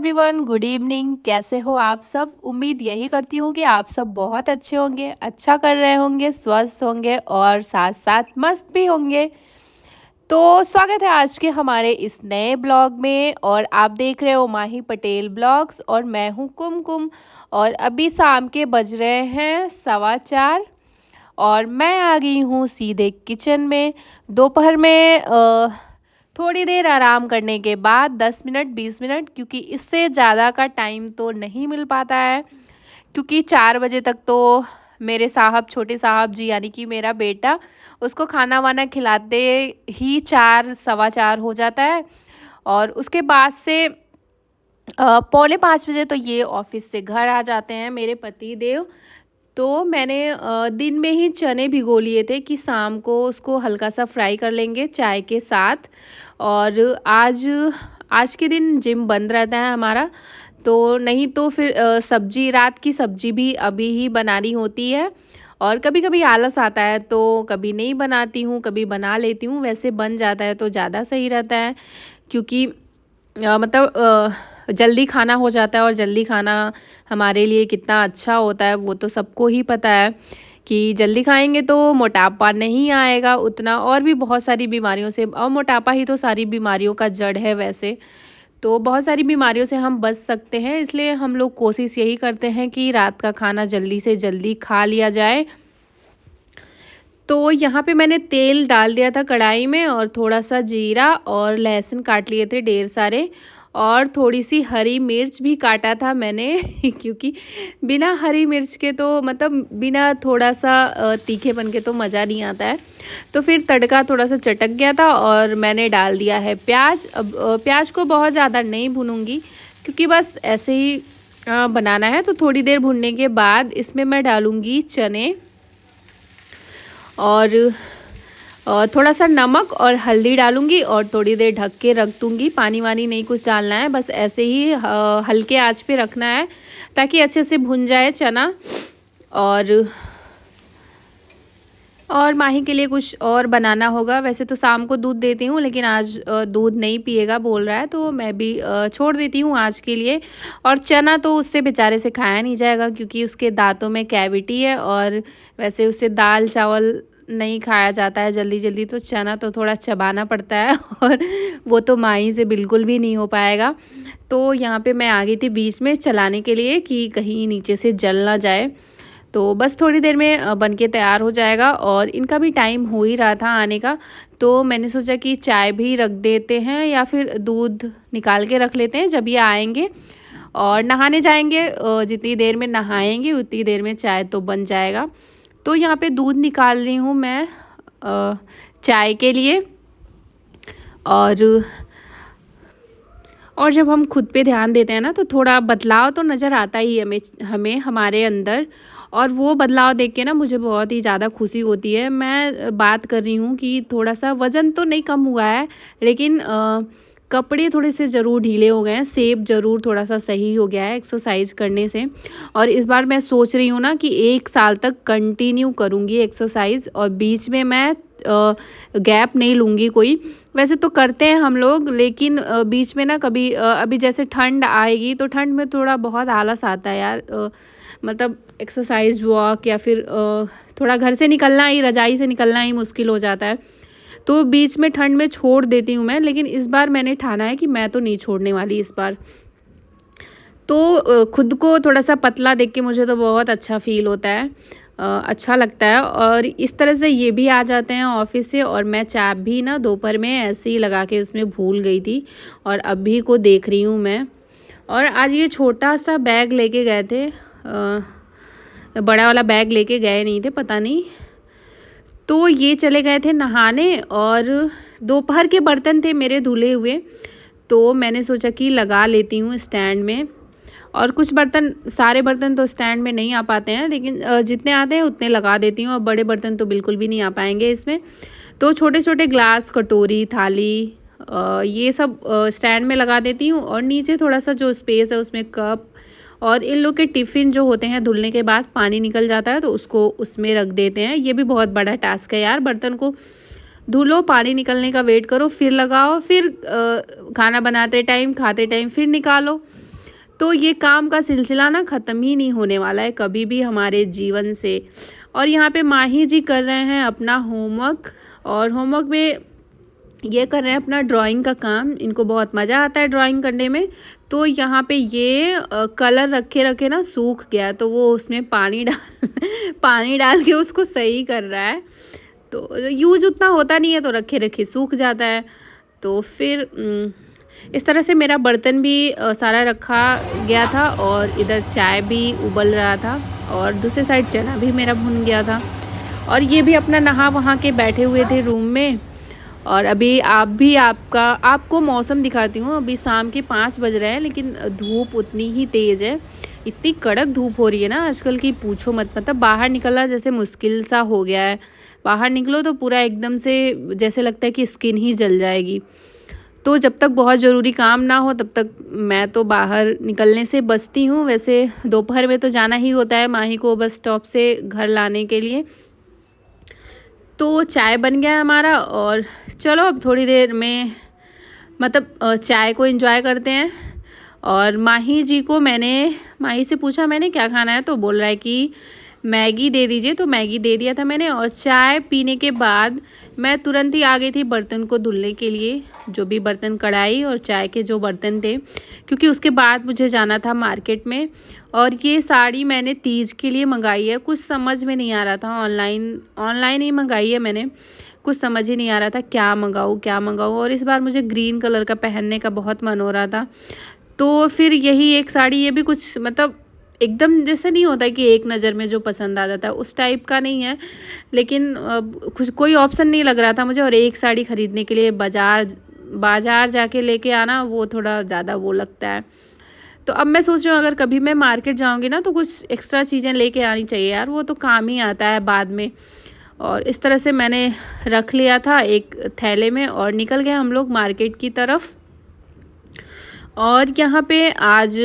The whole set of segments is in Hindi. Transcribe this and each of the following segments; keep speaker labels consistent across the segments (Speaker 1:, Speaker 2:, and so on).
Speaker 1: Everyone, good evening. कैसे हो आप सब? उम्मीद यही करती हूँ कि आप सब बहुत अच्छे होंगे, अच्छा कर रहे होंगे, स्वस्थ होंगे और साथ साथ मस्त भी होंगे। तो स्वागत है आज के हमारे इस नए ब्लॉग में और आप देख रहे हो माही पटेल ब्लॉग्स और मैं हूँ कुमकुम। और अभी शाम के बज रहे हैं 4:15 और मैं आ गई हूँ सीधे किचन में। दोपहर में थोड़ी देर आराम करने के बाद 10 मिनट 20 मिनट, क्योंकि इससे ज़्यादा का टाइम तो नहीं मिल पाता है, क्योंकि 4 बजे तक तो मेरे साहब, छोटे साहब जी यानी कि मेरा बेटा, उसको खाना वाना खिलाते ही 4 सवा 4 हो जाता है। और उसके बाद से 4:45 बजे तो ये ऑफिस से घर आ जाते हैं मेरे पति देव। तो मैंने दिन में ही चने भिगो लिए थे कि शाम को उसको हल्का सा फ्राई कर लेंगे चाय के साथ। और आज आज के दिन जिम बंद रहता है हमारा, तो नहीं तो फिर सब्जी, रात की सब्जी भी अभी ही बनानी होती है। और कभी कभी आलस आता है तो कभी नहीं बनाती हूँ, कभी बना लेती हूँ। वैसे बन जाता है तो ज़्यादा सही रहता है, क्योंकि जल्दी खाना हो जाता है और जल्दी खाना हमारे लिए कितना अच्छा होता है वो तो सबको ही पता है कि जल्दी खाएंगे तो मोटापा नहीं आएगा उतना, और भी बहुत सारी बीमारियों से, और मोटापा ही तो सारी बीमारियों का जड़ है वैसे। तो बहुत सारी बीमारियों से हम बच सकते हैं, इसलिए हम लोग कोशिश यही करते हैं कि रात का खाना जल्दी से जल्दी खा लिया जाए। तो यहाँ पे मैंने तेल डाल दिया था कढ़ाई में और थोड़ा सा जीरा और लहसुन काट लिए थे ढेर सारे, और थोड़ी सी हरी मिर्च भी काटा था मैंने क्योंकि बिना हरी मिर्च के तो, मतलब बिना थोड़ा सा तीखेपन के तो मज़ा नहीं आता है। तो फिर तड़का थोड़ा सा चटक गया था और मैंने डाल दिया है प्याज। अब प्याज को बहुत ज़्यादा नहीं भूनूंगी, क्योंकि बस ऐसे ही बनाना है। तो थोड़ी देर भूनने के बाद इसमें मैं डालूँगी चने और थोड़ा सा नमक और हल्दी डालूंगी और थोड़ी देर ढक के रख दूंगी। पानी वानी नहीं कुछ डालना है, बस ऐसे ही हल्के आंच पे रखना है ताकि अच्छे से भुन जाए चना। और माही के लिए कुछ और बनाना होगा। वैसे तो शाम को दूध देती हूँ, लेकिन आज दूध नहीं पिएगा बोल रहा है, तो मैं भी छोड़ देती हूँ आज के लिए। और चना तो उससे बेचारे से खाया नहीं जाएगा, क्योंकि उसके दांतों में कैविटी है और वैसे उससे दाल चावल नहीं खाया जाता है जल्दी जल्दी, तो चना तो थोड़ा चबाना पड़ता है और वो तो माही से बिल्कुल भी नहीं हो पाएगा। तो यहाँ पे मैं आ गई थी बीच में चलाने के लिए कि कहीं नीचे से जल ना जाए। तो बस थोड़ी देर में बन के तैयार हो जाएगा और इनका भी टाइम हो ही रहा था आने का। तो मैंने सोचा कि चाय भी रख देते हैं या फिर दूध निकाल के रख लेते हैं जब ये आएंगे। और नहाने जाएंगे, जितनी देर में नहाएंगे उतनी देर में चाय तो बन जाएगा। तो यहाँ पे दूध निकाल रही हूँ मैं चाय के लिए। और जब हम खुद पे ध्यान देते हैं ना, तो थोड़ा बदलाव तो नज़र आता ही हमें हमारे अंदर। और वो बदलाव देख के ना मुझे बहुत ही ज़्यादा खुशी होती है। मैं बात कर रही हूँ कि थोड़ा सा वज़न तो नहीं कम हुआ है, लेकिन कपड़े थोड़े से ज़रूर ढीले हो गए हैं, शेप ज़रूर थोड़ा सा सही हो गया है एक्सरसाइज करने से। और इस बार मैं सोच रही हूँ ना कि 1 साल तक कंटिन्यू करूँगी एक्सरसाइज, और बीच में मैं गैप नहीं लूँगी कोई। वैसे तो करते हैं हम लोग, लेकिन बीच में ना कभी अभी जैसे ठंड आएगी तो ठंड में थोड़ा बहुत आलस आता है यार। मतलब एक्सरसाइज वॉक या फिर थोड़ा घर से निकलना ही, रजाई से निकलना ही मुश्किल हो जाता है। तो बीच में ठंड में छोड़ देती हूँ मैं, लेकिन इस बार मैंने ठाना है कि मैं तो नहीं छोड़ने वाली इस बार। तो खुद को थोड़ा सा पतला देख के मुझे तो बहुत अच्छा फील होता है, अच्छा लगता है। और इस तरह से ये भी आ जाते हैं ऑफिस से। और मैं चाय भी ना दोपहर में ऐसे ही लगा के उसमें भूल गई थी और अभी को देख रही हूँ मैं। और आज ये छोटा सा बैग लेके गए थे, बड़ा वाला बैग लेके गए नहीं थे, पता नहीं। तो ये चले गए थे नहाने और दोपहर के बर्तन थे मेरे धुले हुए, तो मैंने सोचा कि लगा लेती हूँ स्टैंड में। और कुछ बर्तन, सारे बर्तन तो स्टैंड में नहीं आ पाते हैं, लेकिन जितने आते हैं उतने लगा देती हूँ। और बड़े बर्तन तो बिल्कुल भी नहीं आ पाएंगे इसमें। तो छोटे छोटे ग्लास, कटोरी, थाली, ये सब स्टैंड में लगा देती हूँ। और नीचे थोड़ा सा जो स्पेस है उसमें कप और इन लोग के टिफ़िन जो होते हैं, धुलने के बाद पानी निकल जाता है तो उसको उसमें रख देते हैं। ये भी बहुत बड़ा टास्क है यार, बर्तन को धुलो, पानी निकलने का वेट करो, फिर लगाओ, फिर खाना बनाते टाइम, खाते टाइम फिर निकालो। तो ये काम का सिलसिला ना ख़त्म ही नहीं होने वाला है कभी भी हमारे जीवन से। और यहाँ पे माही जी कर रहे हैं अपना होमवर्क, और होमवर्क में ये कर रहे हैं अपना ड्राइंग का काम। इनको बहुत मज़ा आता है ड्राइंग करने में। तो यहाँ पे ये कलर रखे रखे ना सूख गया, तो वो उसमें पानी डाल पानी डाल के उसको सही कर रहा है। तो यूज उतना होता नहीं है तो रखे रखे सूख जाता है। तो फिर इस तरह से मेरा बर्तन भी सारा रखा गया था, और इधर चाय भी उबल रहा था, और दूसरी साइड चना भी मेरा भुन गया था। और ये भी अपना नहा वहाँ के बैठे हुए थे रूम में। और अभी आपको मौसम दिखाती हूँ। अभी शाम के 5 बज रहे हैं, लेकिन धूप उतनी ही तेज़ है। इतनी कड़क धूप हो रही है ना आजकल की, पूछो मत। मतलब बाहर निकलना जैसे मुश्किल सा हो गया है। बाहर निकलो तो पूरा एकदम से जैसे लगता है कि स्किन ही जल जाएगी। तो जब तक बहुत ज़रूरी काम ना हो तब तक मैं तो बाहर निकलने से बचती हूँ। वैसे दोपहर में तो जाना ही होता है माही को बस स्टॉप से घर लाने के लिए। तो चाय बन गया है हमारा, और चलो अब थोड़ी देर में मतलब चाय को एंजॉय करते हैं। और माही से पूछा मैंने क्या खाना है, तो बोल रहा है कि मैगी दे दीजिए, तो मैगी दे दिया था मैंने। और चाय पीने के बाद मैं तुरंत ही आ गई थी बर्तन को धुलने के लिए, जो भी बर्तन, कढ़ाई और चाय के जो बर्तन थे, क्योंकि उसके बाद मुझे जाना था मार्केट में। और ये साड़ी मैंने तीज के लिए मंगाई है। कुछ समझ में नहीं आ रहा था, ऑनलाइन ही मंगाई है मैंने। कुछ समझ ही नहीं आ रहा था क्या मंगाऊँ। और इस बार मुझे ग्रीन कलर का पहनने का बहुत मन हो रहा था। तो फिर यही एक साड़ी, ये भी कुछ मतलब एकदम जैसे नहीं होता कि एक नज़र में जो पसंद आ जाता है उस टाइप का नहीं है, लेकिन कुछ कोई ऑप्शन नहीं लग रहा था मुझे। और एक साड़ी ख़रीदने के लिए बाज़ार जाके लेके आना वो थोड़ा ज़्यादा वो लगता है। तो अब मैं सोच रही हूँ अगर कभी मैं मार्केट जाऊँगी ना तो कुछ एक्स्ट्रा चीज़ें लेके आनी चाहिए यार, वो तो काम ही आता है बाद में। और इस तरह से मैंने रख लिया था एक थैले में, और निकल गए हम लोग मार्केट की तरफ। और यहाँ पे आज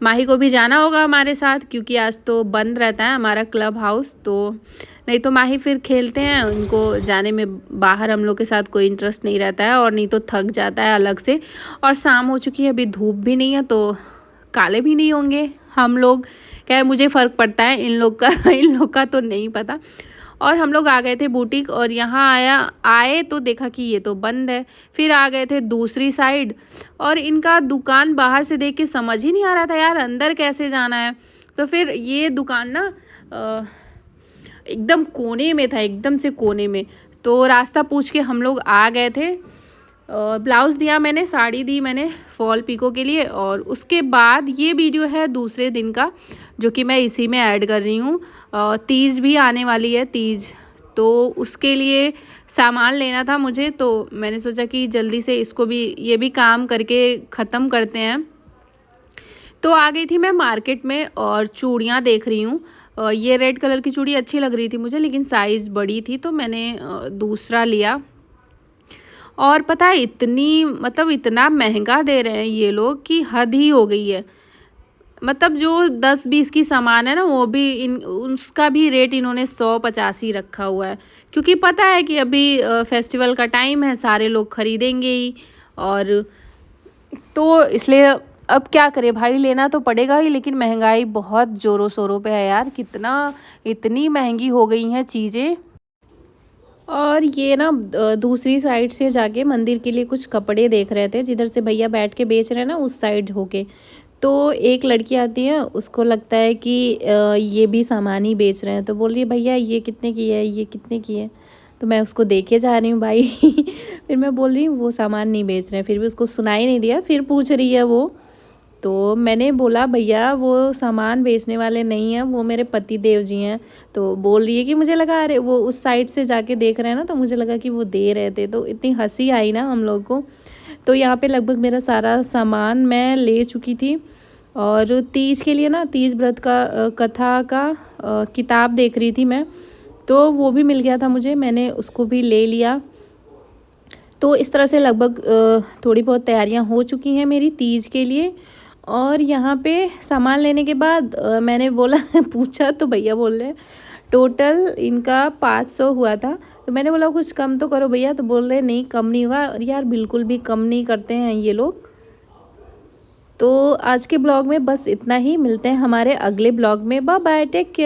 Speaker 1: माही को भी जाना होगा हमारे साथ, क्योंकि आज तो बंद रहता है हमारा क्लब हाउस। तो नहीं तो माही फिर खेलते हैं, उनको जाने में बाहर हम लोग के साथ कोई इंटरेस्ट नहीं रहता है, और नहीं तो थक जाता है अलग से। और शाम हो चुकी है, अभी धूप भी नहीं है तो काले भी नहीं होंगे हम लोग। क्या मुझे फ़र्क पड़ता है इन लोग का तो नहीं पता। और हम लोग आ गए थे बुटीक, और यहाँ आए तो देखा कि ये तो बंद है। फिर आ गए थे दूसरी साइड, और इनका दुकान बाहर से देख के समझ ही नहीं आ रहा था यार अंदर कैसे जाना है। तो फिर ये दुकान ना एकदम कोने में था, एकदम से कोने में। तो रास्ता पूछ के हम लोग आ गए थे। ब्लाउज़ दिया मैंने, साड़ी दी मैंने फॉल पिको के लिए। और उसके बाद ये वीडियो है दूसरे दिन का, जो कि मैं इसी में ऐड कर रही हूँ। तीज भी आने वाली है, तीज, तो उसके लिए सामान लेना था मुझे। तो मैंने सोचा कि जल्दी से ये भी काम करके ख़त्म करते हैं। तो आ गई थी मैं मार्केट में, और चूड़ियाँ देख रही हूँ। ये रेड कलर की चूड़ी अच्छी लग रही थी मुझे, लेकिन साइज़ बड़ी थी तो मैंने दूसरा लिया। और पता है इतना महंगा दे रहे हैं ये लोग कि हद ही हो गई है। मतलब जो 10-20 की सामान है ना, वो भी उसका भी रेट इन्होंने 150 रखा हुआ है, क्योंकि पता है कि अभी फेस्टिवल का टाइम है, सारे लोग खरीदेंगे ही। और तो इसलिए अब क्या करें भाई, लेना तो पड़ेगा ही। लेकिन महंगाई बहुत ज़ोरों शोरों पे है यार, इतनी महंगी हो गई हैं चीज़ें। और ये ना दूसरी साइड से जाके मंदिर के लिए कुछ कपड़े देख रहे थे, जिधर से भैया बैठ के बेच रहे हैं ना उस साइड होके। तो एक लड़की आती है, उसको लगता है कि ये भी सामान ही बेच रहे हैं, तो बोल रही है भैया ये कितने की है, ये कितने की है। तो मैं उसको देखे जा रही हूँ भाई फिर मैं बोल रही हूँ वो सामान नहीं बेच रहे हैं, फिर भी उसको सुनाई नहीं दिया, फिर पूछ रही है वो। तो मैंने बोला भैया वो सामान बेचने वाले नहीं हैं, वो मेरे पति देव जी हैं। तो बोल रही है कि मुझे लगा अरे वो उस साइड से जाके देख रहे हैं ना, तो मुझे लगा कि वो दे रहे थे। तो इतनी हंसी आई ना हम लोग को। तो यहाँ पे लगभग मेरा सारा सामान मैं ले चुकी थी। और तीज के लिए ना, तीज व्रत का कथा का किताब देख रही थी मैं, तो वो भी मिल गया था मुझे, मैंने उसको भी ले लिया। तो इस तरह से लगभग थोड़ी बहुत तैयारियां हो चुकी हैं मेरी तीज के लिए। और यहाँ पे सामान लेने के बाद मैंने बोला पूछा तो भैया बोल रहे हैं टोटल इनका 500 हुआ था। तो मैंने बोला कुछ कम तो करो भैया, तो बोल रहे नहीं कम नहीं हुआ। और यार बिल्कुल भी कम नहीं करते हैं ये लोग। तो आज के ब्लॉग में बस इतना ही, मिलते हैं हमारे अगले ब्लॉग में। Bye bye, take care.